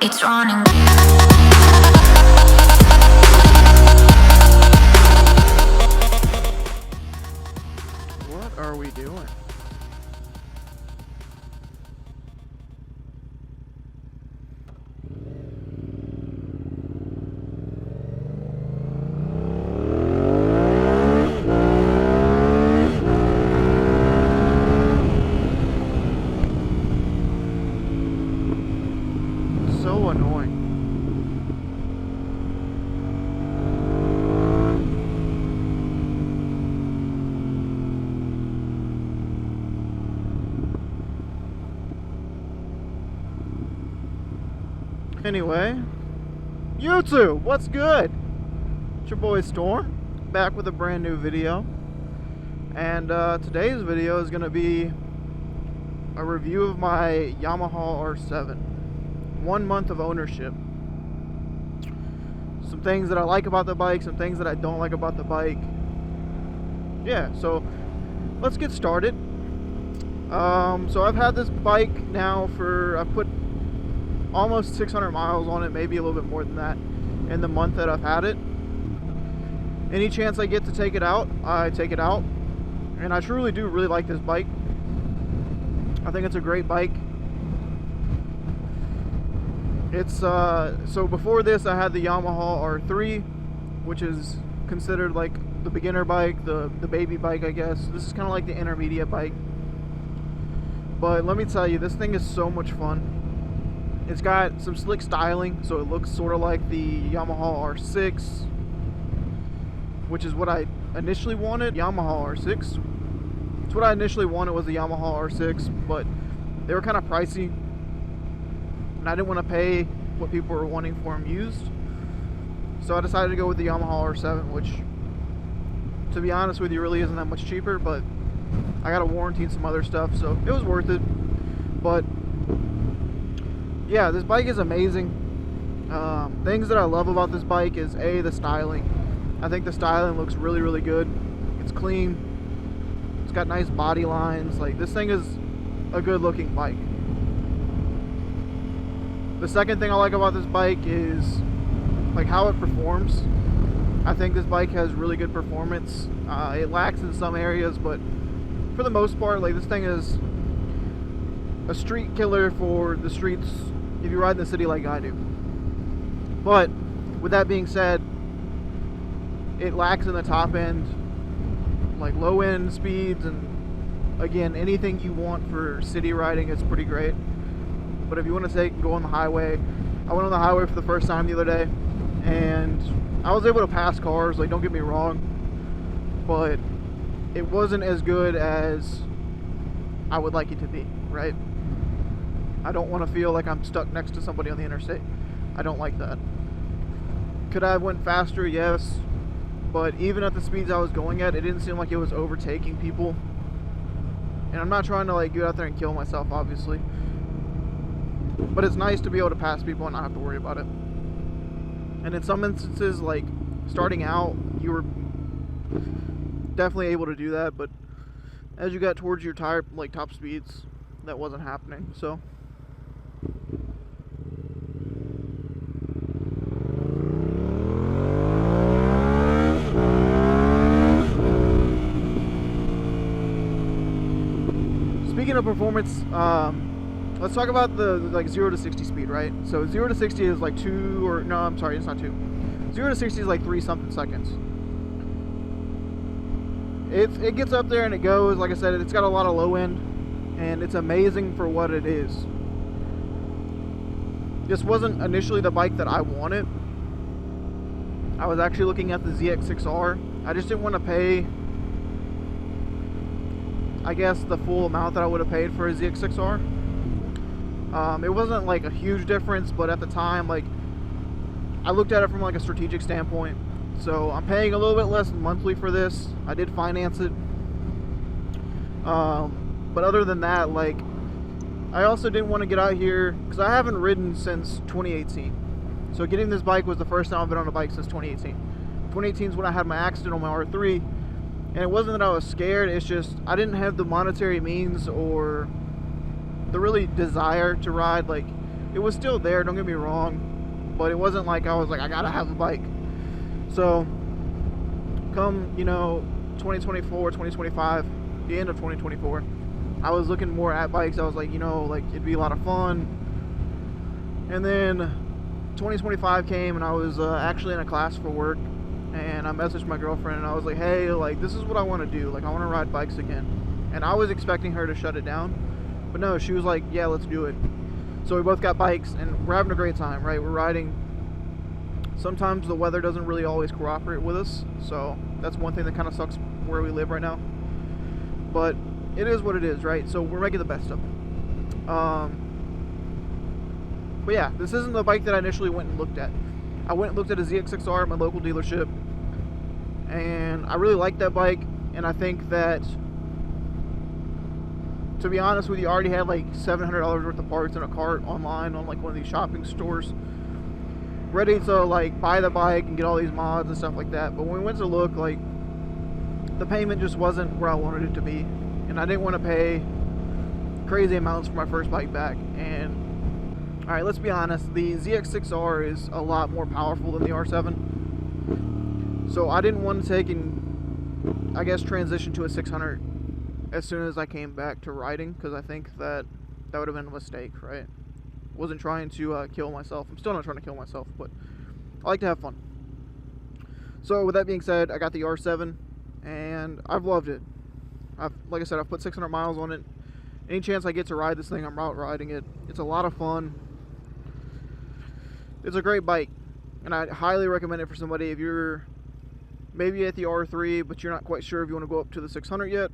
it's running. What are we doing? So annoying. Anyway, YouTube, what's good? It's your boy Storm, back with a brand new video. And today's video is going to be a review of my Yamaha R7. 1 month of ownership. Some things that I like about the bike, some things that I don't like about the bike. Yeah, so let's get started. So I've had this bike now for, I've put almost 600 miles on it, maybe a little bit more than that, in the month that I've had it. Any chance I get to take it out, I take it out. And I truly do really like this bike. I think it's a great bike. It's so before this I had the Yamaha R3, which is considered like the beginner bike, the baby bike, I guess. This is kind of like the intermediate bike. But let me tell you, this thing is so much fun. It's got some slick styling, so it looks sort of like the Yamaha R6, which is what I initially wanted. Yamaha R6. It's what I initially wanted, was the Yamaha R6, but they were kind of pricey, and I didn't want to pay what people were wanting for them used. So I decided to go with the Yamaha R7, which, to be honest with you, really isn't that much cheaper, but I got a warranty and some other stuff, so it was worth it. But yeah, this bike is amazing. Things that I love about this bike is the styling. I think the styling looks really, really good. It's clean. It's got nice body lines. Like, this thing is a good looking bike. The second thing I like about this bike is like how it performs. I think this bike has really good performance. It lacks in some areas, but for the most part, like, this thing is a street killer for the streets if you ride in the city like I do. But with that being said, it lacks in the top end, like low end speeds, and again, anything you want for city riding is pretty great. But if you want to go on the highway, I went on the highway for the first time the other day, and I was able to pass cars, like, don't get me wrong, but it wasn't as good as I would like it to be, right? I don't want to feel like I'm stuck next to somebody on the interstate. I don't like that. Could I have went faster? Yes. But even at the speeds I was going at, it didn't seem like it was overtaking people. And I'm not trying to like get out there and kill myself, obviously. But it's nice to be able to pass people and not have to worry about it. And in some instances, like starting out, you were definitely able to do that, but as you got towards your top speeds, that wasn't happening. So speaking of performance, let's talk about the like 0 to 60 speed, right? So 0 to 60 is like 2, or no, I'm sorry, it's not 2. 0 to 60 is like 3 something seconds. It gets up there and it goes. Like I said, it's got a lot of low end, and it's amazing for what it is. This wasn't initially the bike that I wanted. I was actually looking at the ZX6R. I just didn't want to pay, I guess, the full amount that I would have paid for a ZX6R. It wasn't like a huge difference, but at the time, like, I looked at it from like a strategic standpoint. So I'm paying a little bit less monthly for this. I did finance it. But other than that, like, I also didn't want to get out here because I haven't ridden since 2018. So getting this bike was the first time I've been on a bike since 2018. 2018 is when I had my accident on my R3, and it wasn't that I was scared, it's just I didn't have the monetary means or the really desire to ride. Like, it was still there, don't get me wrong, but it wasn't like I was like, I gotta have a bike. So come, you know, 2024, 2025, the end of 2024, I was looking more at bikes. I was like, you know, like it'd be a lot of fun. And then 2025 came, and I was actually in a class for work, and I messaged my girlfriend, and I was like, hey, like, this is what I want to do. Like, I want to ride bikes again. And I was expecting her to shut it down, but no, she was like, yeah, let's do it. So we both got bikes, and we're having a great time, right? We're riding. Sometimes the weather doesn't really always cooperate with us, so that's one thing that kind of sucks where we live right now. But it is what it is, right? So we're making the best of it. But yeah, this isn't the bike that I initially went and looked at. I went and looked at a ZX6R at my local dealership, and I really liked that bike, and I think that, to be honest with you, I already had like $700 worth of parts in a cart online on like one of these shopping stores, ready to like buy the bike and get all these mods and stuff like that. But when we went to look, like, the payment just wasn't where I wanted it to be, and I didn't want to pay crazy amounts for my first bike back. And alright, let's be honest, the ZX6R is a lot more powerful than the R7. So I didn't want to take and, I guess, transition to a 600 as soon as I came back to riding, because I think that that would have been a mistake, right? Wasn't trying to kill myself. I'm still not trying to kill myself, but I like to have fun. So with that being said, I got the R7, and I've loved it. Like I said, I've put 600 miles on it. Any chance I get to ride this thing, I'm out riding it. It's a lot of fun. It's a great bike, and I highly recommend it for somebody if you're maybe at the R3, but you're not quite sure if you want to go up to the 600 yet.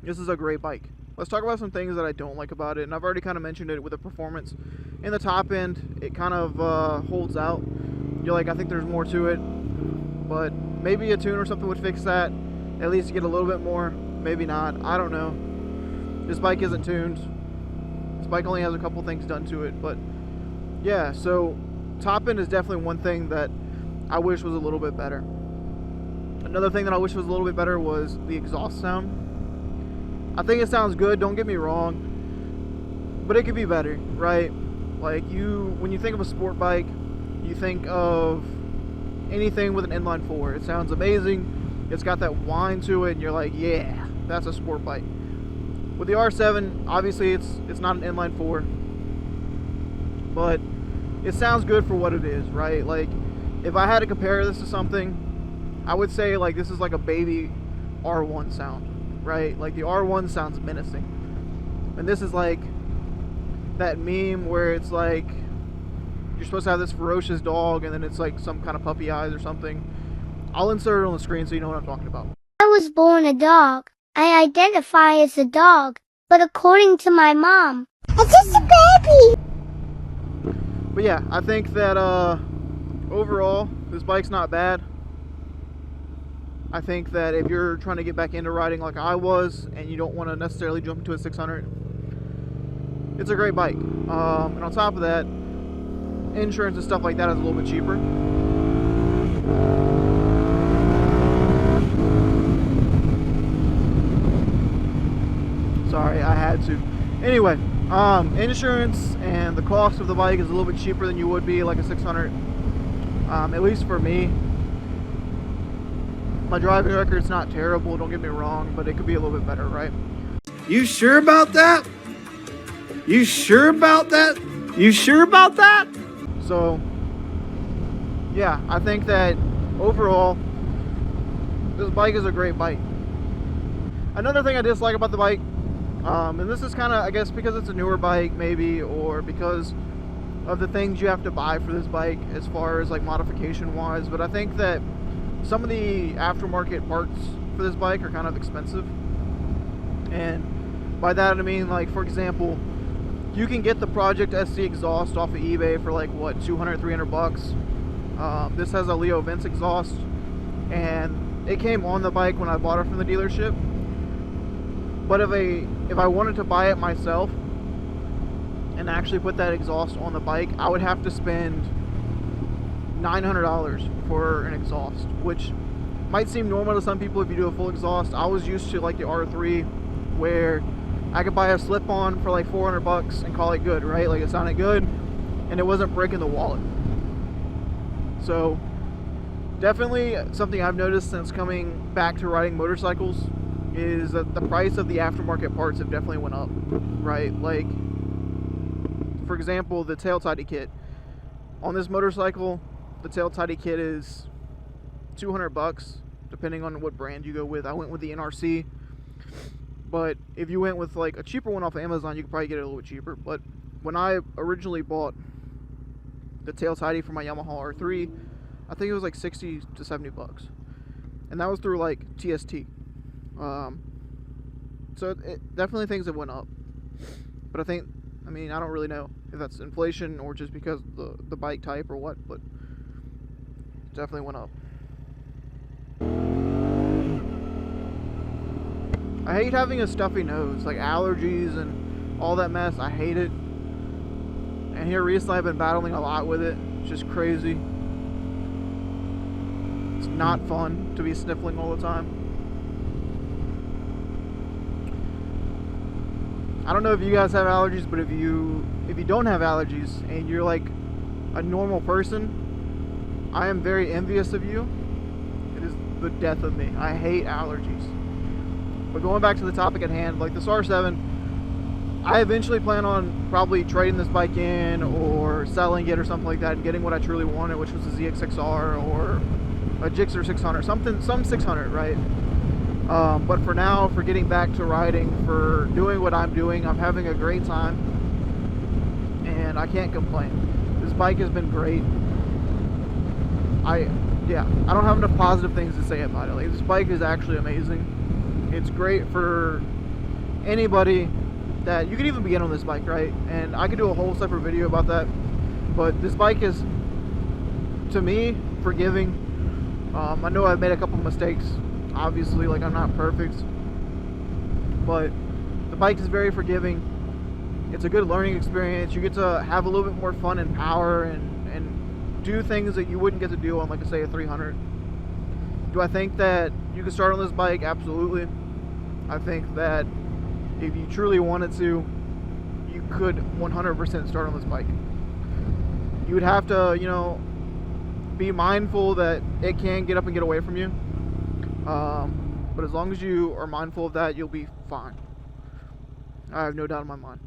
This is a great bike. Let's talk about some things that I don't like about it, and I've already kind of mentioned it with the performance. In the top end, it kind of holds out. You're like, I think there's more to it, but maybe a tune or something would fix that. At least get a little bit more. Maybe not. I don't know. This bike isn't tuned. This bike only has a couple things done to it, but yeah, so top end is definitely one thing that I wish was a little bit better. Another thing that I wish was a little bit better was the exhaust sound. I think it sounds good, don't get me wrong, but it could be better, right? Like, when you think of a sport bike, you think of anything with an inline 4. It sounds amazing, it's got that whine to it, and you're like, yeah, that's a sport bike. With the R7, obviously it's not an inline 4, but it sounds good for what it is, right? Like, if I had to compare this to something, I would say like this is like a baby R1 sound, right? Like the R1 sounds menacing, and this is like that meme where it's like you're supposed to have this ferocious dog, and then it's like some kind of puppy eyes or something. I'll insert it on the screen so you know what I'm talking about. I was born a dog. I identify as a dog, but according to my mom, I'm just a baby. But yeah, I think that overall, this bike's not bad. I think that if you're trying to get back into riding like I was, and you don't want to necessarily jump into a 600, it's a great bike. And on top of that, insurance and stuff like that is a little bit cheaper. Sorry, I had to. Anyway, insurance and the cost of the bike is a little bit cheaper than you would be like a 600. At least for me. My driving record's not terrible, don't get me wrong, but it could be a little bit better, right? You sure about that? You sure about that? You sure about that? So, yeah, I think that overall, this bike is a great bike. Another thing I dislike about the bike, and this is kind of, I guess, because it's a newer bike, maybe, or because of the things you have to buy for this bike as far as like modification wise, but I think that some of the aftermarket parts for this bike are kind of expensive. And by that I mean, like, for example, you can get the Project SC exhaust off of eBay for like what, 200-300 bucks. This has a Leo Vince exhaust, and it came on the bike when I bought it from the dealership. But if I wanted to buy it myself and actually put that exhaust on the bike, I would have to spend $900 for an exhaust, which might seem normal to some people if you do a full exhaust. I was used to like the R3, where I could buy a slip-on for like 400 bucks and call it good, right? Like, it sounded good and it wasn't breaking the wallet. So definitely something I've noticed since coming back to riding motorcycles is that the price of the aftermarket parts have definitely went up, right? Like, for example, the tail tidy kit. On this motorcycle, the tail tidy kit is 200 bucks, depending on what brand you go with. I went with the NRC, but if you went with like a cheaper one off of Amazon, you could probably get it a little bit cheaper. But when I originally bought the tail tidy for my Yamaha R3, I think it was like 60 to 70 bucks, and that was through like TST. So it definitely things have went up, but I mean, I don't really know if that's inflation or just because the bike type or what, but it definitely went up. I hate having a stuffy nose, like allergies and all that mess. I hate it. And here recently I've been battling a lot with it. It's just crazy. It's not fun to be sniffling all the time. I don't know if you guys have allergies, but if you don't have allergies and you're like a normal person, I am very envious of you. It is the death of me. I hate allergies. But going back to the topic at hand, like this R7, I eventually plan on probably trading this bike in or selling it or something like that and getting what I truly wanted, which was a ZX6R or a Gixxer 600, some 600, right? But for now, for getting back to riding, for doing what I'm doing, I'm having a great time, and I can't complain. This bike has been great. I don't have enough positive things to say about it. Like, this bike is actually amazing. It's great for anybody that you could even begin on this bike, right? And I could do a whole separate video about that. But this bike is, to me, forgiving. I know I've made a couple mistakes. Obviously, like, I'm not perfect, but the bike is very forgiving. It's a good learning experience. You get to have a little bit more fun and power and do things that you wouldn't get to do on, like, say, a 300. Do I think that you can start on this bike? Absolutely. I think that if you truly wanted to, you could 100% start on this bike. You would have to, you know, be mindful that it can get up and get away from you. But as long as you are mindful of that, you'll be fine. I have no doubt in my mind.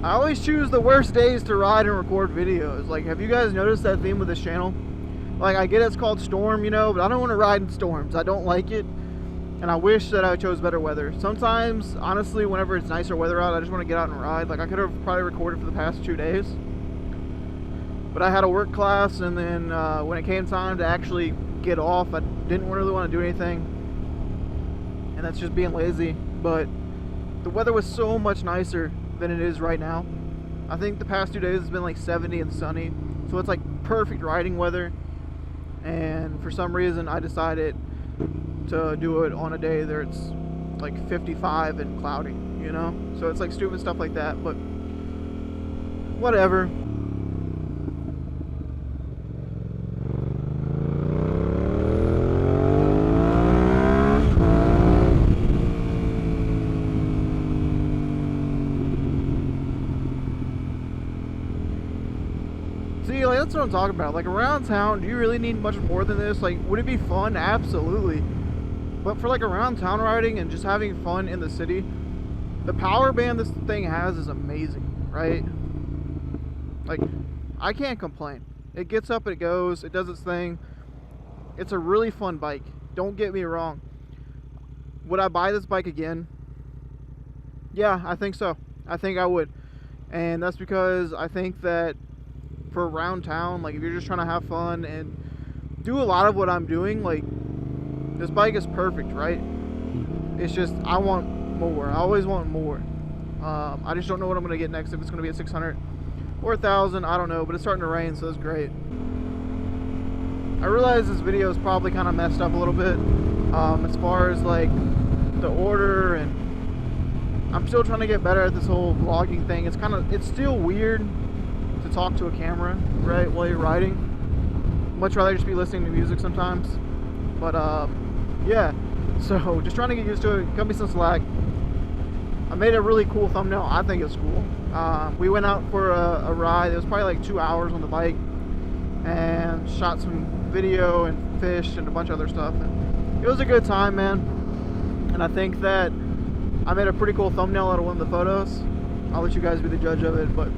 I always choose the worst days to ride and record videos. Like, have you guys noticed that theme with this channel? Like, I get it's called storm, you know, but I don't want to ride in storms. I don't like it, and I wish that I chose better weather. Sometimes, honestly, whenever it's nicer weather out, I just want to get out and ride. Like, I could have probably recorded for the past 2 days, but I had a work class, and then when it came time to actually get off, I didn't really want to do anything, and that's just being lazy. But the weather was so much nicer than it is right now. I think the past 2 days has been like 70 and sunny, so it's like perfect riding weather. And for some reason I decided to do it on a day that it's like 55 and cloudy, you know? So it's like stupid stuff like that, but whatever. See, like, that's what I'm talking about. Like, around town, do you really need much more than this? Like, would it be fun? Absolutely. But for like around town riding and just having fun in the city, the power band this thing has is amazing, right? Like, I can't complain. It gets up, it goes, it does its thing. It's a really fun bike. Don't get me wrong. Would I buy this bike again? Yeah, I think so. I think I would. And that's because I think that for around town, like, if you're just trying to have fun and do a lot of what I'm doing, like, this bike is perfect, right? It's just, I want more. I always want more. I just don't know what I'm going to get next, if it's going to be a 600 or 1,000, I don't know, but it's starting to rain, so that's great. I realize this video is probably kind of messed up a little bit as far as like the order, and I'm still trying to get better at this whole vlogging thing. It's still weird to talk to a camera, right, while you're riding. Much rather just be listening to music sometimes. But yeah, so just trying to get used to it. Cut me some slack. I made a really cool thumbnail. I think it's cool. We went out for a ride. It was probably like 2 hours on the bike, and shot some video and fished and a bunch of other stuff. And it was a good time, man. And I think that I made a pretty cool thumbnail out of one of the photos. I'll let you guys be the judge of it, but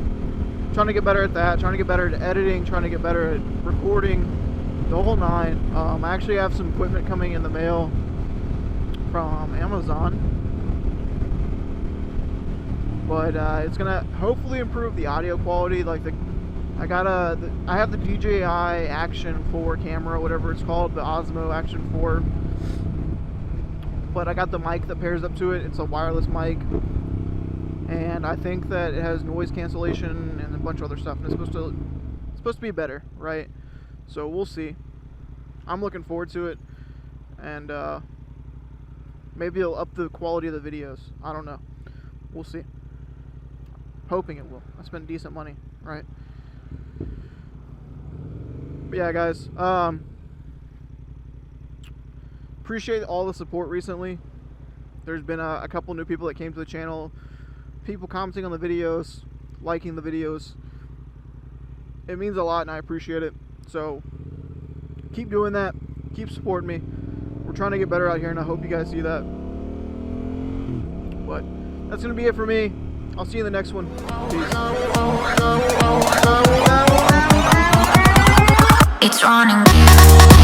trying to get better at that, trying to get better at editing, trying to get better at recording, the whole nine. I actually have some equipment coming in the mail from Amazon, but it's gonna hopefully improve the audio quality. Like I have the DJI Action 4 camera, whatever it's called, the Osmo Action 4. But I got the mic that pairs up to it. It's a wireless mic, and I think that it has noise cancellation and a bunch of other stuff, and it's supposed to be better, right? So we'll see. I'm looking forward to it, and maybe it'll up the quality of the videos. I don't know. We'll see. Hoping it will. I spent decent money, right? But yeah, guys, appreciate all the support recently. There's been a couple new people that came to the channel, people commenting on the videos, liking the videos. It means a lot, and I appreciate it. So keep doing that, keep supporting me. We're trying to get better out here, and I hope you guys see that. But that's gonna be it for me. I'll see you in the next one. Peace. It's running.